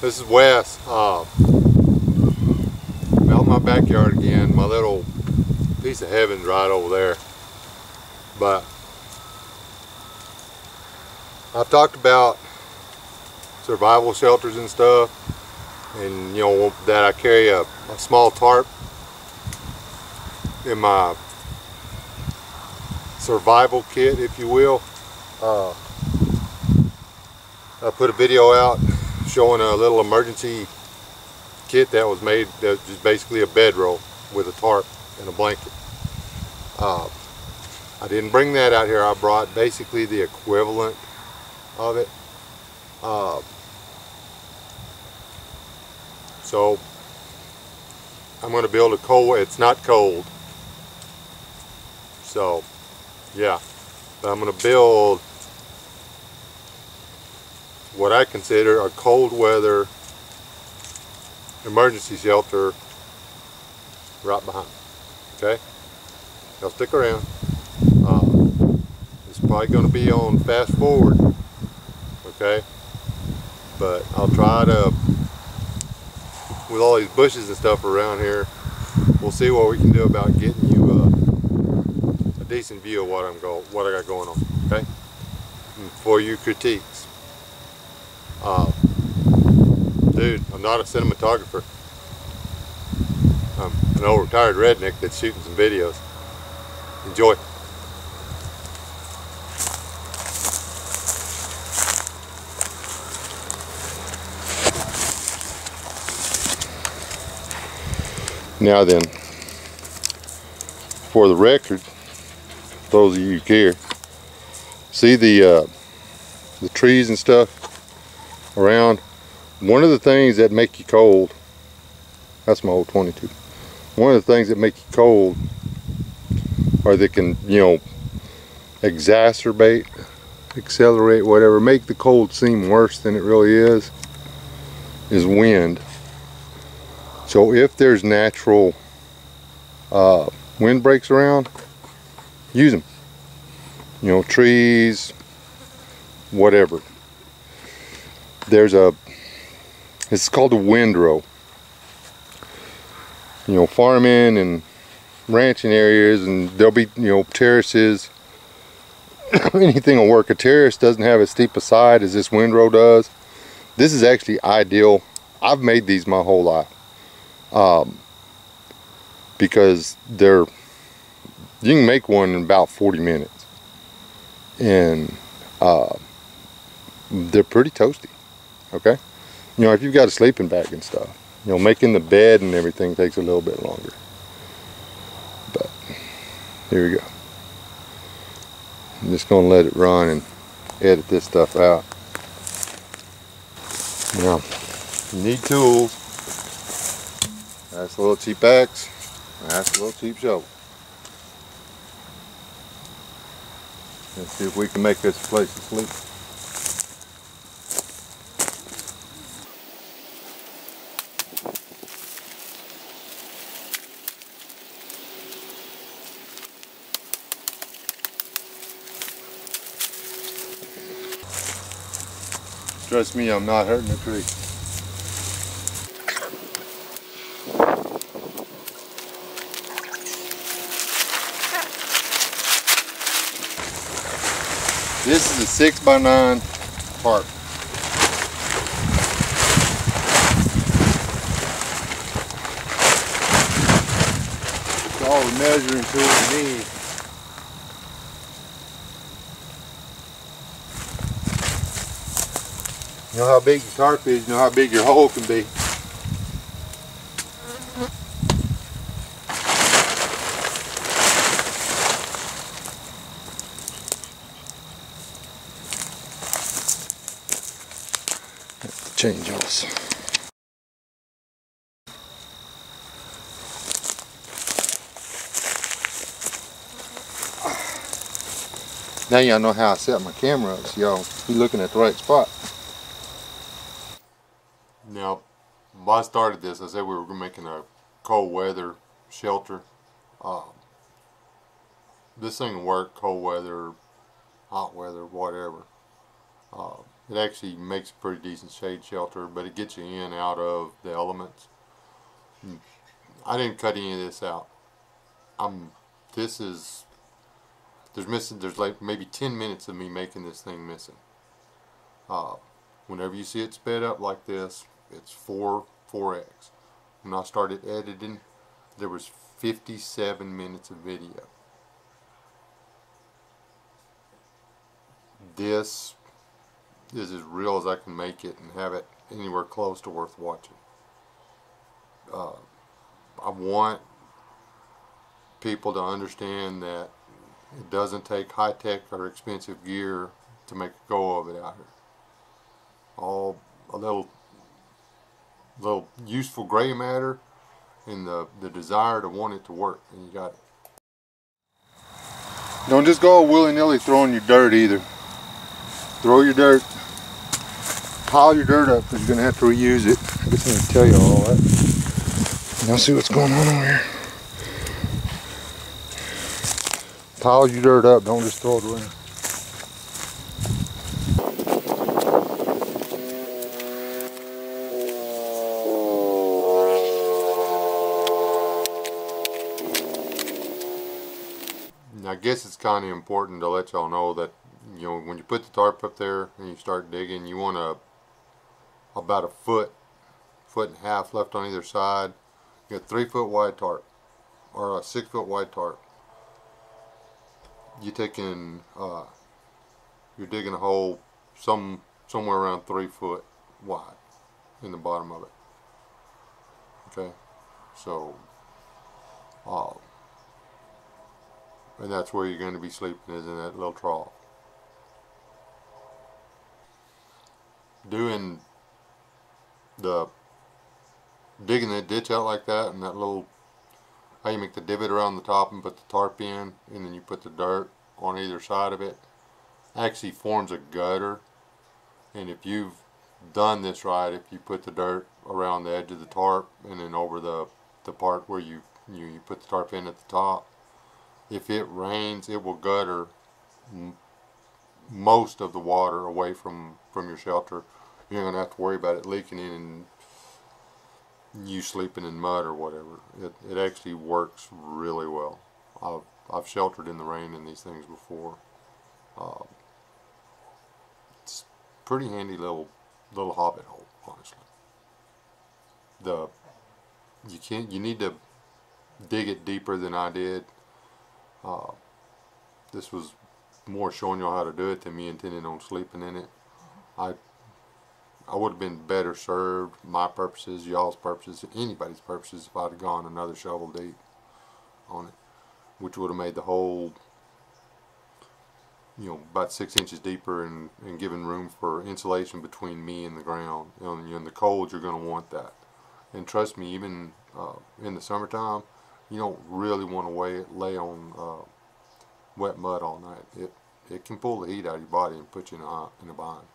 This is Wes. Out in my backyard again. My little piece of heaven's right over there. But I've talked about survival shelters and stuff, and you know that I carry a small tarp in my survival kit, if you will. I put a video out showing a little emergency kit that was made, that was just basically a bedroll with a tarp and a blanket. I didn't bring that out here. I brought basically the equivalent of it. So I'm going to build a cold, it's not cold, so yeah, but I'm going to build what I consider a cold weather emergency shelter right behind. Okay, y'all stick around. It's probably going to be on fast forward, okay, but I'll try to, with all these bushes and stuff around here, we'll see what we can do about getting you a decent view of what I got going on. Okay, and for your critiques. Dude, I'm not a cinematographer. I'm an old retired redneck that's shooting some videos. Enjoy. Now then, for the record, those of you who care, see the trees and stuff around. One of the things that make you cold, that's my old 22. One of the things that make you cold, or that can, you know, exacerbate, accelerate, whatever, make the cold seem worse than it really is wind. So if there's natural wind breaks around, use them. You know, trees, whatever. There's it's called a windrow. You know, farming and ranching areas, and there'll be, you know, terraces. Anything will work. A terrace doesn't have as steep a side as this windrow does. This is actually ideal. I've made these my whole life. Because you can make one in about 40 minutes, and they're pretty toasty. Okay, you know, if you've got a sleeping bag and stuff, you know, making the bed and everything takes a little bit longer. But here we go. I'm just gonna let it run and edit this stuff out. Now, you need tools. That's a little cheap axe. That's a little cheap shovel. Let's see if we can make this place to sleep. Trust me, I'm not hurting a tree. This is a 6x9 tarp. It's all the measuring tool we need. You know how big your tarp is, you know how big your hole can be. Change those. Now y'all know how I set my camera up, so y'all be looking at the right spot. Now, when I started this, I said we were making a cold weather shelter. This thing will work cold weather, hot weather, whatever. It actually makes a pretty decent shade shelter, but it gets you in and out of the elements. I didn't cut any of this out. There's like maybe 10 minutes of me making this thing missing. Whenever you see it sped up like this, it's 4x. When I started editing, there was 57 minutes of video. This is as real as I can make it and have it anywhere close to worth watching. I want people to understand that it doesn't take high-tech or expensive gear to make a go of it out here. All a little useful gray matter and the desire to want it to work, and you got it. Don't just go willy-nilly throwing your dirt either. Throw your dirt, pile your dirt up, because you're going to have to reuse it. I guess I'm going to tell you all that. Now see what's going on over here. Pile your dirt up, don't just throw it away. I guess it's kind of important to let y'all know that, you know, when you put the tarp up there and you start digging, you want about a foot and a half left on either side. You got 3-foot wide tarp or a 6-foot wide tarp. You're digging a hole somewhere around 3 foot wide in the bottom of it. Okay, so and that's where you're going to be sleeping, is in that little trough. Digging that ditch out like that, and that little, how you make the divot around the top and put the tarp in, and then you put the dirt on either side of it, actually forms a gutter. And if you've done this right, if you put the dirt around the edge of the tarp and then over the part where you put the tarp in at the top, if it rains, it will gutter most of the water away from your shelter. You're not going to have to worry about it leaking in and you sleeping in mud or whatever. It actually works really well. I've sheltered in the rain in these things before. It's a pretty handy little hobbit hole, honestly. You need to dig it deeper than I did. This was more showing y'all how to do it than me intending on sleeping in it. I would have been better served, my purposes, y'all's purposes, anybody's purposes, if I'd have gone another shovel deep on it, which would have made the hole, you know, about 6 inches deeper and given room for insulation between me and the ground. You know, in the cold, you're going to want that. And trust me, even in the summertime, you don't really want to lay on wet mud all night. It can pull the heat out of your body and put you in a bind.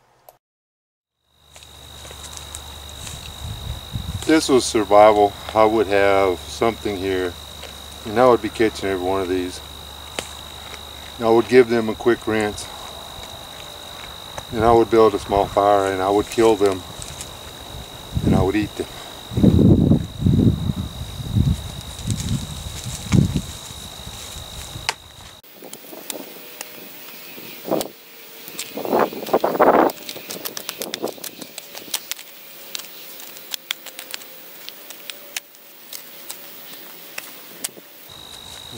If this was survival, I would have something here, and I would be catching every one of these. I would give them a quick rinse, and I would build a small fire, and I would kill them, and I would eat them.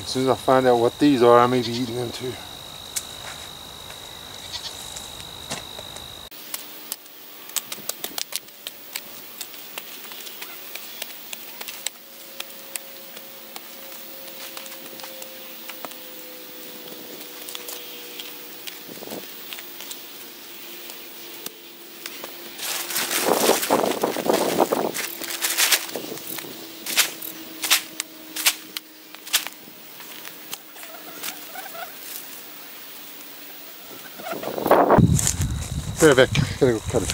As soon as I find out what these are, I may be eating them too. Put it back. Gotta go cut it.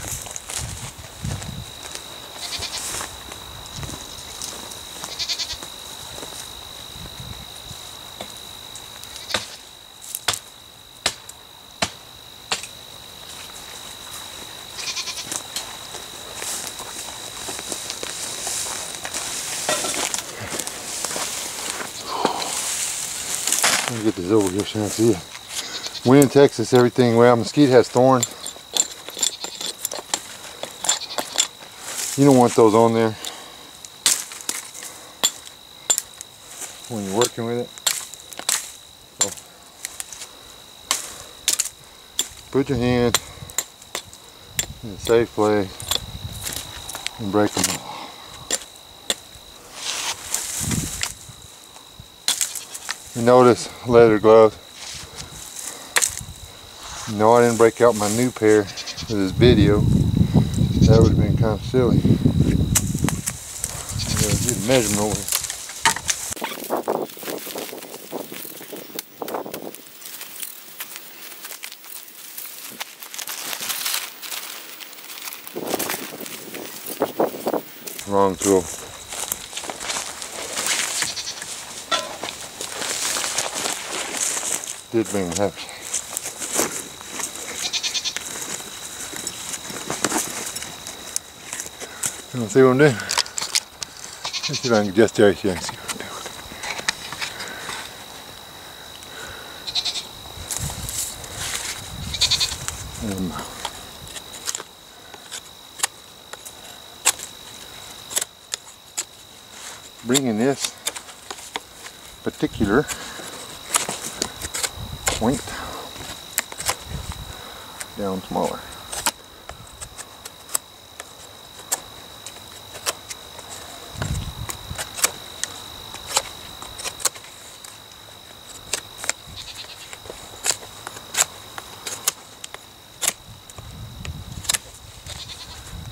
is over here so I can see it. We're in Texas, everything, well, mesquite has thorns. You don't want those on there when you're working with it. So, put your hand in a safe place and break them off. You notice leather gloves. No, I didn't break out my new pair for this video. That would have been kind of silly. I gotta get a measurement over here. Wrong tool. Did bring the hatch. You want to see what I'm doing? Let's see if I can adjust there so you can see what I'm doing. Bringing this particular point down smaller.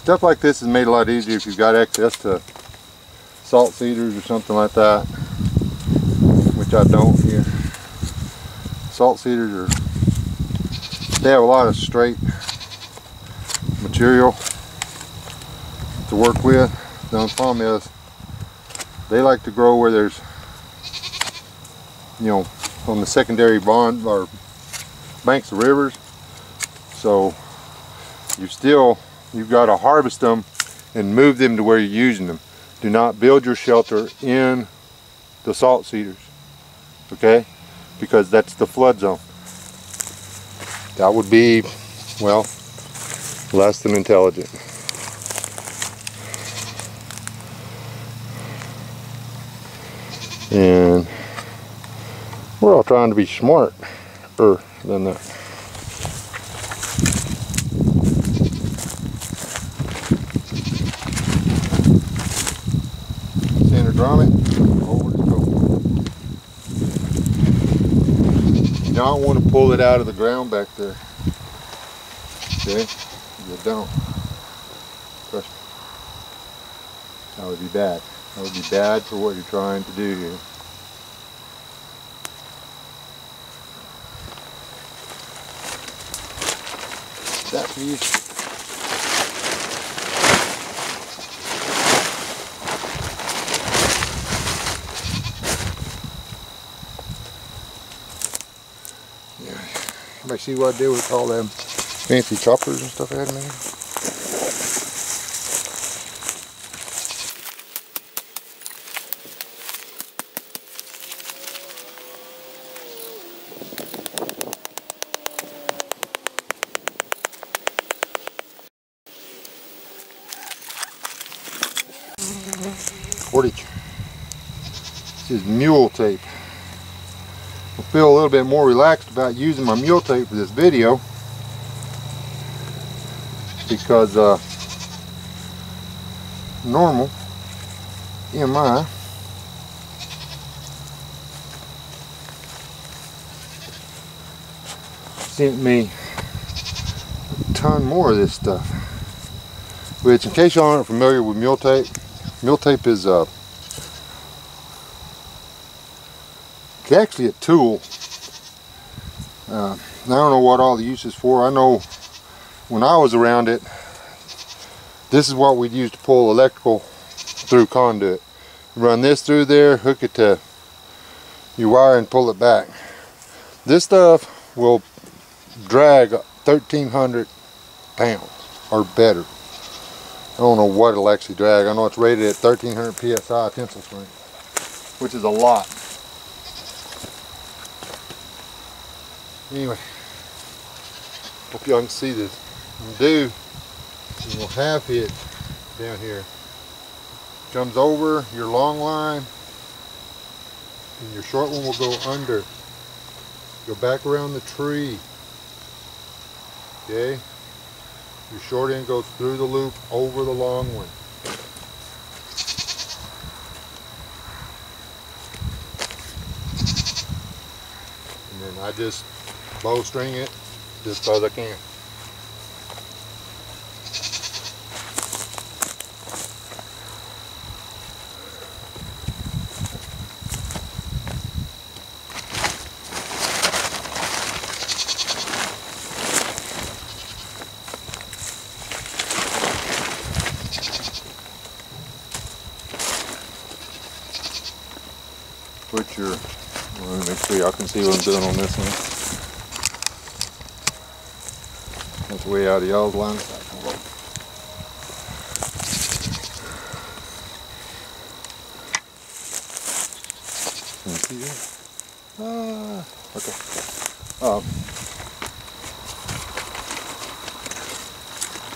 Stuff like this is made a lot easier if you've got access to salt cedars or something like that, which I don't here. Salt cedars they have a lot of straight material to work with. The only problem is they like to grow where there's, you know, on the secondary bond or banks of rivers. So you've got to harvest them and move them to where you're using them. Do not build your shelter in the salt cedars, okay? Because that's the flood zone. That would be, well, less than intelligent. And we're all trying to be smarter than that. Drum it, over to go. You don't want to pull it out of the ground back there. Okay? You don't. Trust me. That would be bad. That would be bad for what you're trying to do here. That piece. Everybody see what I did with all them fancy choppers and stuff I had in there? 40. This is mule tape. I feel a little bit more relaxed about using my mule tape for this video because normal MI sent me a ton more of this stuff, which, in case y'all aren't familiar with mule tape is it's actually a tool. I don't know what all the use is for. I know when I was around it, this is what we'd use to pull electrical through conduit. Run this through there, hook it to your wire and pull it back. This stuff will drag 1,300 pounds or better. I don't know what it'll actually drag. I know it's rated at 1,300 psi tensile strength, which is a lot. Anyway, hope y'all can see this. And we'll have it down here. Comes over your long line, and your short one will go under. Go back around the tree. Okay? Your short end goes through the loop over the long one. And then I just bowstring it just as I can. Put your, let me make sure y'all can see what I'm doing on this one. That's way out of y'all's line of sight. Can you see that? Okay.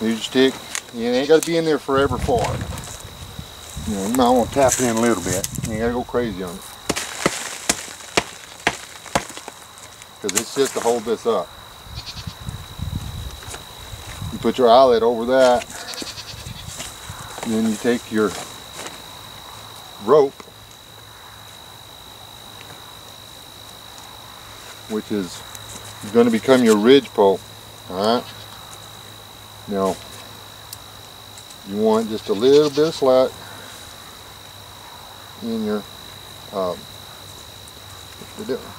Use your stick. You ain't got to be in there forever for it. You know, you might want to tap it in a little bit. You ain't got to go crazy on it. Because it's just to hold this up. You put your eyelet over that, and then you take your rope, which is going to become your ridge pole. Alright? Now, you want just a little bit of slack in your what you're doing.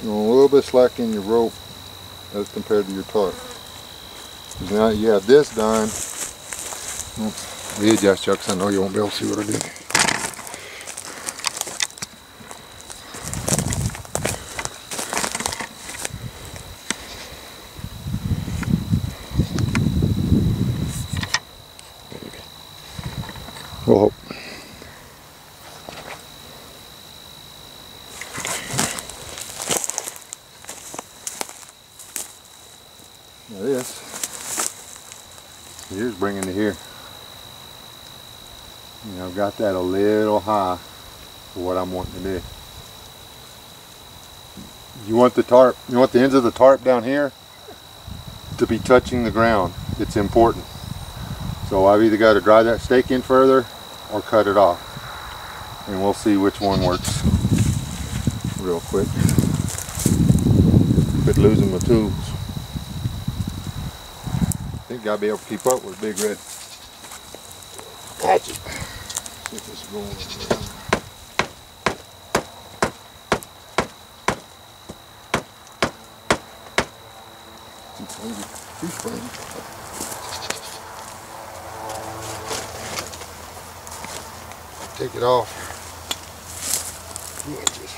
You want a little bit of slack in your rope as compared to your tarp. Because now you have this done. Readjust you, because I know you won't be able to see what I do. We'll hope. Now this, here's bringing it here. You know, I've got that a little high for what I'm wanting to do. You want the tarp, you want the ends of the tarp down here to be touching the ground. It's important. So I've either got to drive that stake in further or cut it off. And we'll see which one works real quick. Quit losing my tools. I think I'll be able to keep up with a big red hatchet. See if this is going in. Too springy. Take it off. 2 inches.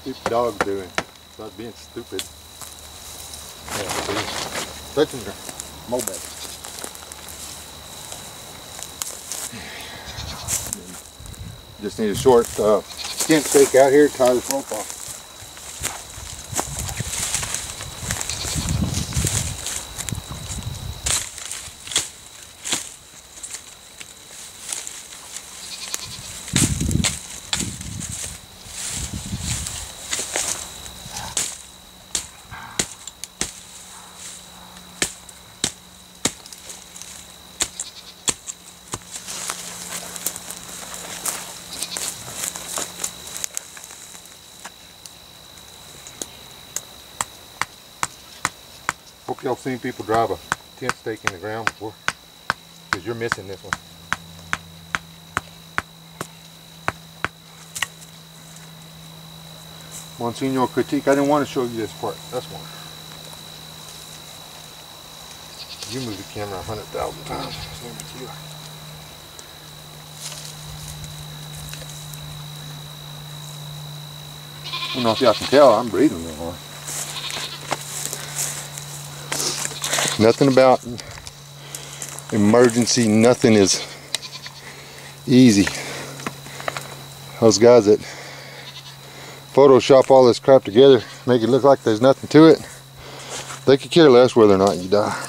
Stupid dog's doing. Stop being stupid. Yeah, touching her mobile. Just need a short skin stake out here to tie this rope off. hope y'all seen people drive a tent stake in the ground before, because you're missing this one. Monsignor critique. I didn't want to show you this part. That's one. You move the camera 100,000 times. Same with you. I don't know if y'all can tell, I'm breathing a little hard. Nothing about emergency, nothing is easy. Those guys that Photoshop all this crap together, make it look like there's nothing to it, they could care less whether or not you die.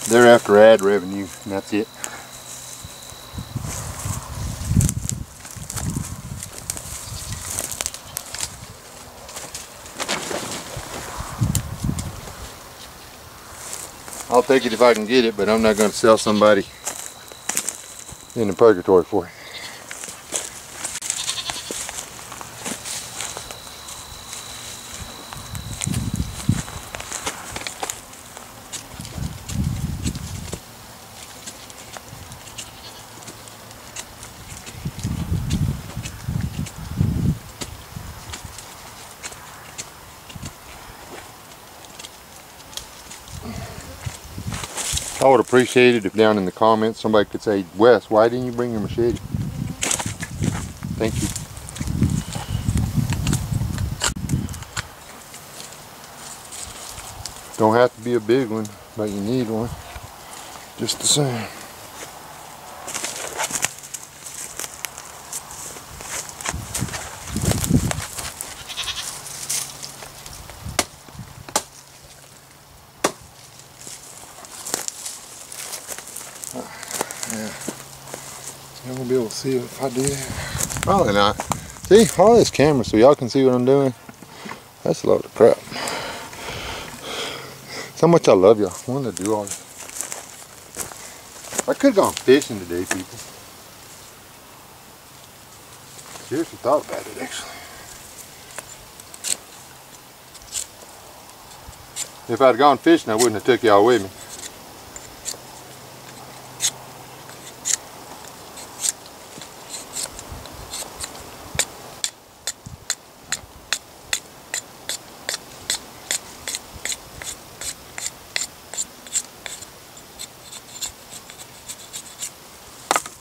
They're after ad revenue, and that's it. I'll take it if I can get it, but I'm not going to sell somebody into purgatory for it. I would appreciate it if down in the comments somebody could say, Wes, why didn't you bring your machete? Thank you. Don't have to be a big one, but you need one just the same. Y'all gonna be able to see it if I do? Probably not. See, all this camera so y'all can see what I'm doing. That's a load of crap. So much I love y'all. I wanted to do all this. I could have gone fishing today, people. Seriously thought about it, actually. If I'd gone fishing, I wouldn't have took y'all with me.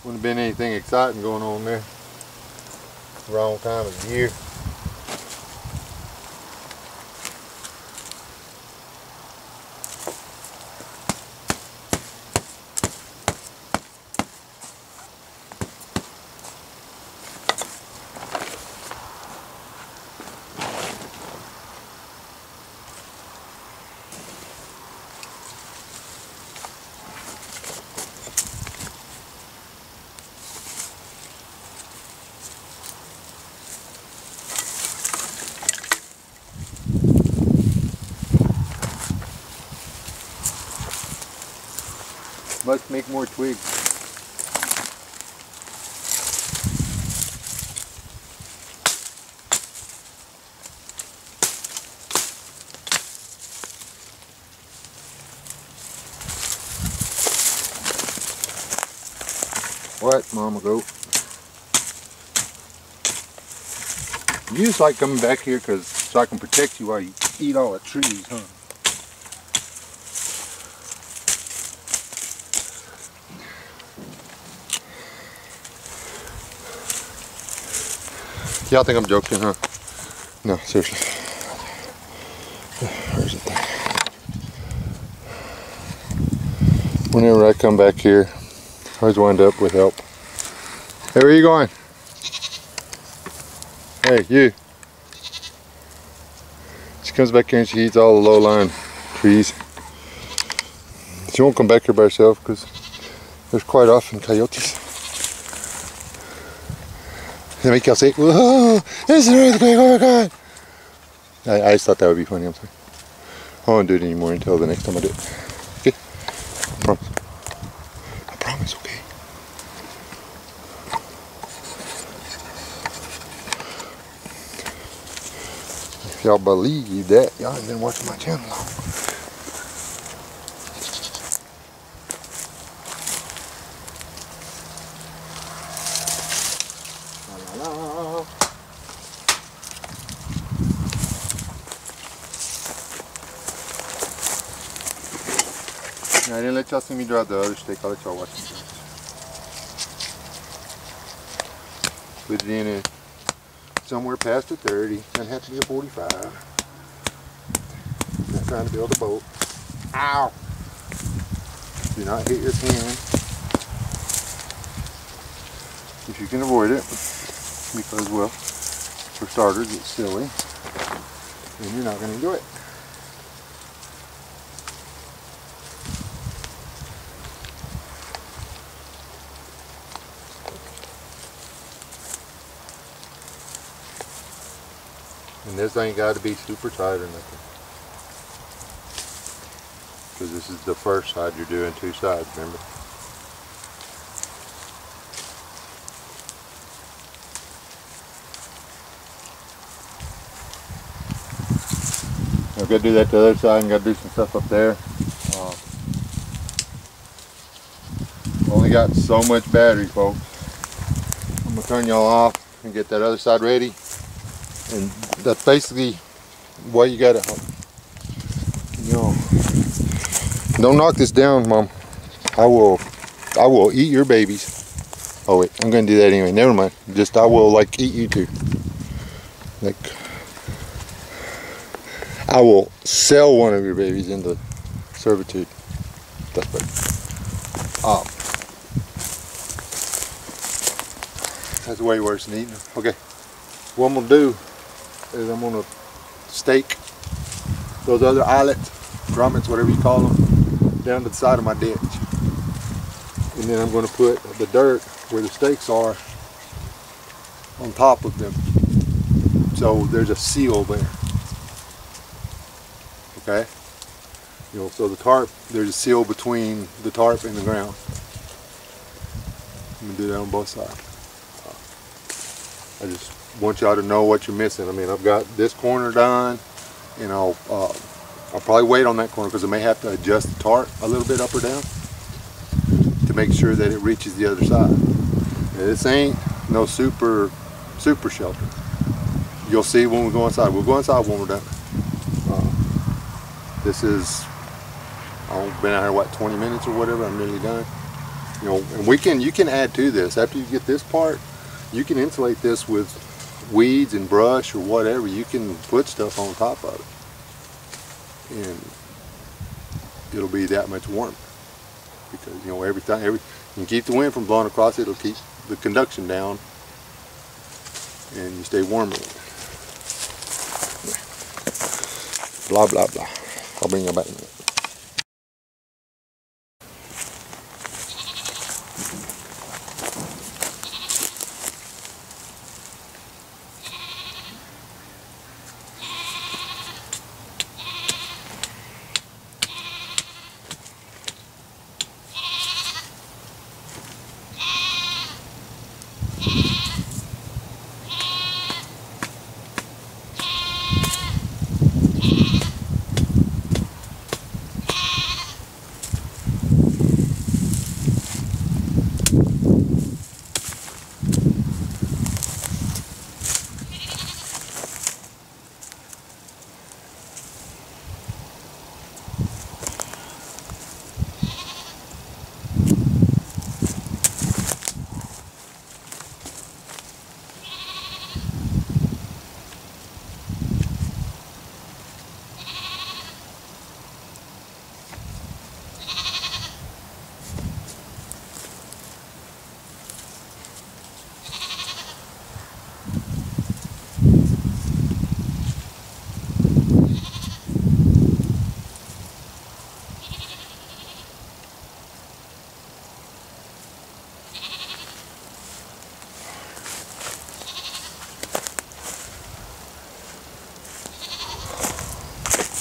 Wouldn't have been anything exciting going on there. Wrong time of the year. Let's make more twigs. What, Mama Goat? You just like coming back here so I can protect you while you eat all the trees, huh? Y'all think I'm joking, huh? No, seriously. Where's the thing? Whenever I come back here, I always wind up with help. Hey, where are you going? Hey, you. She comes back here and she eats all the low-lying trees. She won't come back here by herself because there's quite often coyotes. They make y'all say, whoa, there's an earthquake, oh my god. I just thought that would be funny, I'm sorry. I won't do it anymore until the next time I do it. Okay? I promise. I promise, okay? If y'all believe that, y'all ain't been watching my channel long. La, la, la. I didn't let y'all see me drive the other stick. I'll let y'all watch me drive. Put it in it somewhere past a 30. Doesn't have to be a 45. Not trying to build a boat. Ow! Do not hit your hand if you can avoid it, because, well, for starters, it's silly and you're not going to enjoy it. And this ain't got to be super tight or nothing, because this is the first side. You're doing two sides, remember? I've got to do that to the other side and got to do some stuff up there. Only got so much battery, folks. I'm going to turn y'all off and get that other side ready. And that's basically what you got to, you know, don't knock this down, Mom. I will eat your babies. Oh wait, I'm going to do that anyway. Never mind. Just I will like eat you too. Like, I will sell one of your babies into servitude. That's better. That's way worse than eating them. Okay, what I'm going to do is I'm going to stake those other eyelets, grommets, whatever you call them, down to the side of my ditch. And then I'm going to put the dirt where the stakes are on top of them. So there's a seal there. Okay? You know, so the tarp, there's a seal between the tarp and the ground. I'm going to do that on both sides. I just want y'all to know what you're missing. I mean, I've got this corner done, and I'll probably wait on that corner because I may have to adjust the tarp a little bit up or down to make sure that it reaches the other side. Now, this ain't no super shelter. You'll see when we go inside. We'll go inside when we're done. This is, I've been out here, what, 20 minutes or whatever. I'm nearly done. You know, and you can add to this after you get this part. You can insulate this with weeds and brush or whatever. You can put stuff on top of it, and it'll be that much warmer, because, you know, you can keep the wind from blowing across it. It'll keep the conduction down, and you stay warmer. Blah blah blah. I'll bring you back in a minute.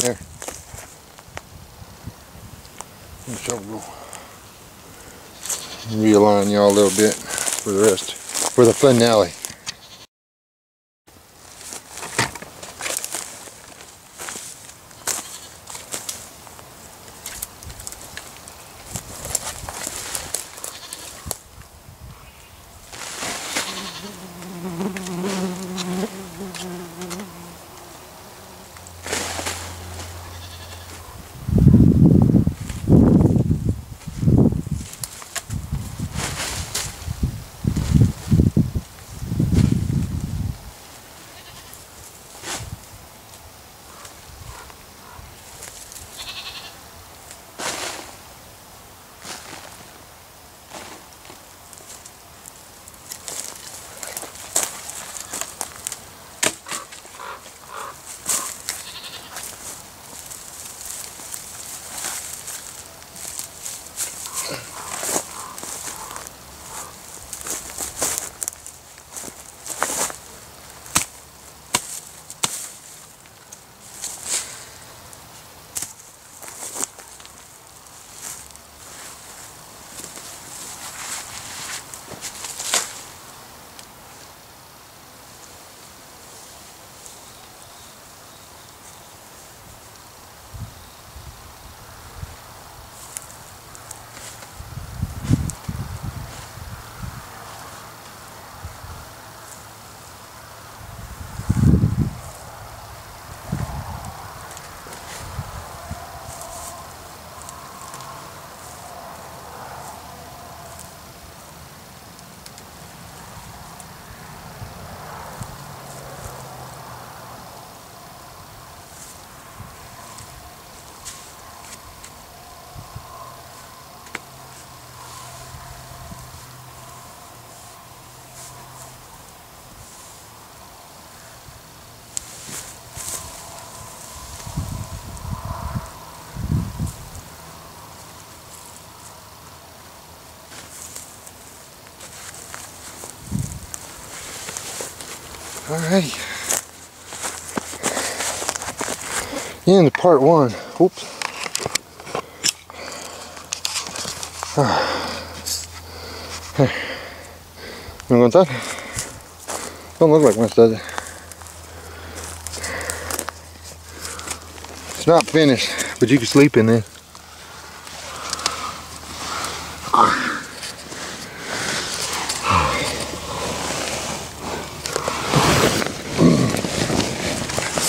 There. Realign y'all a little bit for the rest, for the finale. Alrighty. In part one. Oops. You want that? Don't look like much, does it? It's not finished, but you can sleep in there.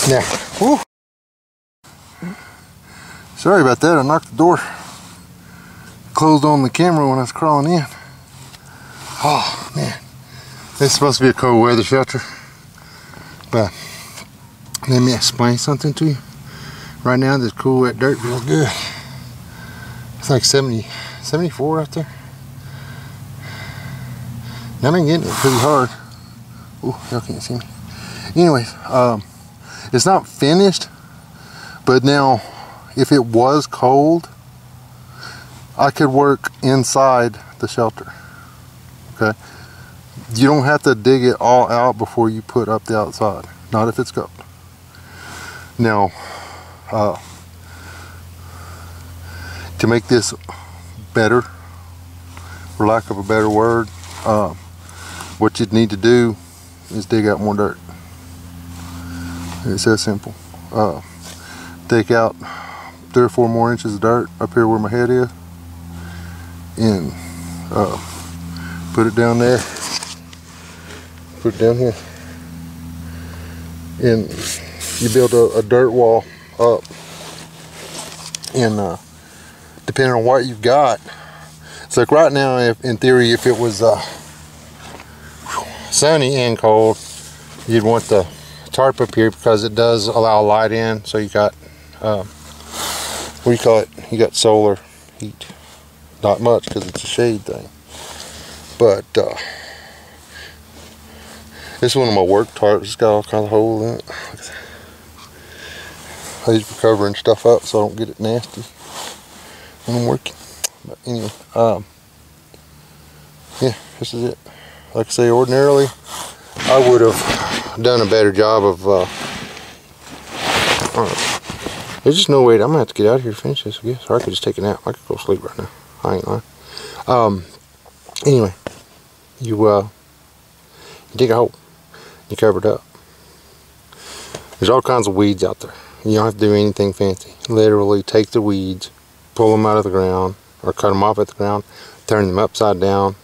Now, whew. Sorry about that, I knocked the door. Closed on the camera when I was crawling in. Oh man, this is supposed to be a cold weather shelter, but let me explain something to you. Right now this cool wet dirt feels good. It's like 74 out there. Now I'm getting it pretty hard. Oh, y'all can't see me. Anyways, it's not finished, but now if it was cold, I could work inside the shelter. Okay, you don't have to dig it all out before you put up the outside. Not if it's cold. Now, to make this better, for lack of a better word, what you'd need to do is dig out more dirt. It's that simple. Take out 3 or 4 more inches of dirt up here where my head is, and put it down there, put it down here, and you build a dirt wall up. And depending on what you've got, it's like right now, in theory, if it was sunny and cold, you'd want the tarp up here because it does allow light in. So you got what do you call it? You got solar heat. Not much because it's a shade thing. But this is one of my work tarps. It's got all kinds of holes in it. I use for covering stuff up so I don't get it nasty when I'm working. But anyway, yeah, this is it. Like I say, ordinarily I would have done a better job of there's just no way. I'm gonna have to get out of here to finish this, I guess. Or I could just take a nap. I could go sleep right now. I ain't lying. Anyway, you dig a hole, you cover it up. There's all kinds of weeds out there. You don't have to do anything fancy. Literally take the weeds, pull them out of the ground, or cut them off at the ground, turn them upside down,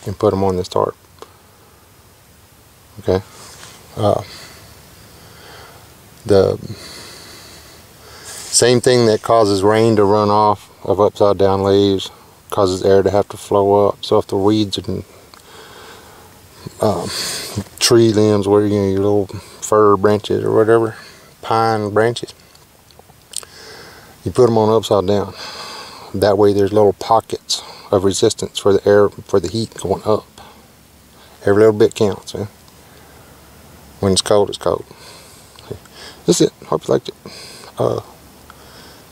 and put them on this tarp. Okay. The same thing that causes rain to run off of upside down leaves causes air to have to flow up. So if the weeds and tree limbs, where you know, your little fir branches or whatever, pine branches, you put them on upside down. That way there's little pockets of resistance for the air, for the heat going up. Every little bit counts. Eh? When it's cold, it's cold. That's it. Hope you liked it.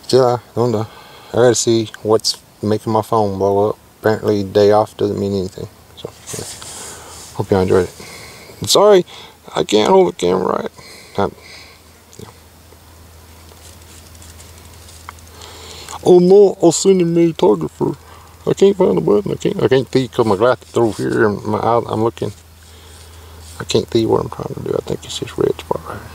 July, don't know. I gotta see what's making my phone blow up. Apparently day off doesn't mean anything. So yeah. Hope y'all enjoyed it. I'm sorry I can't hold the camera right. Yeah. Oh no, I'll send him a photographer. I can't find the button. I can't see because my glass is through here and my eye, I'm looking. I can't see what I'm trying to do. I think it's this red spot right here.